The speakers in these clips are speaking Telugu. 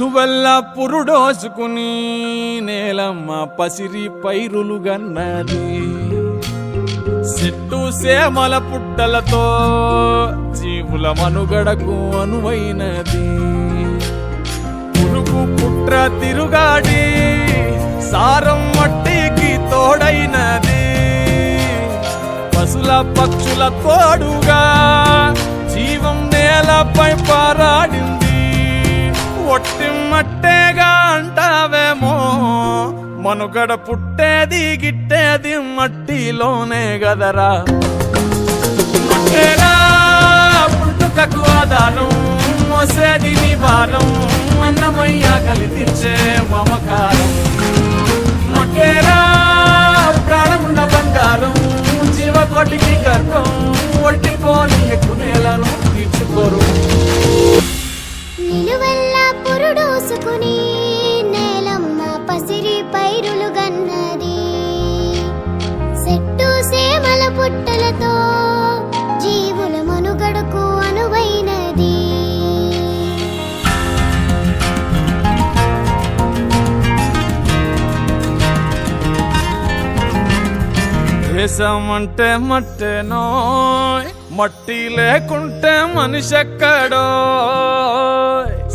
నిలువెల్ల పురుడోసుకుని నేలమ్మ పసిరి పైరులు గన్నది చెట్టు సేమల పుట్టలతో జీవుల మనుగడకు అనువైనది పురుగు పుట్ర తిరుగాడి సారం మట్టికి తోడైనది పశుల పక్షుల తోడుగా జీవం నేలపై పారాడింది ఒట్టి మట్టేగా అంటావేమో మనుగడ పుట్టేది గిట్టేది మట్టిలోనే గదరా మట్టేరా పుట్టుకకు ఆధారం మోసేది నివారం అన్నమయ్య కలితిచ్చే మమకారం మట్టేరా ప్రాణమున్న బంగారం జీవకోటికి గర్భం ఒట్టిపోని ఎక్కువ నేలను తీర్చుకోరు నిలువెల్ల పురుడోసుకుని నేలమ్మ పసిరి పైరులు గన్నది చెట్టు సేమల పుట్టలతో జీవుల మనుగడకు అనువైనది దేశం అంటే మట్టేనో మట్టి లేకుంటే మనిషి ఎక్కడో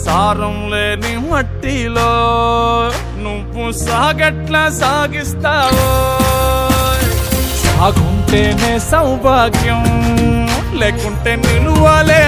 సారం లేని మట్టిలో నువ్వు సాగట్లా సాగిస్తావో సాగుంటేనే సౌభాగ్యం లేకుంటే నిలువలే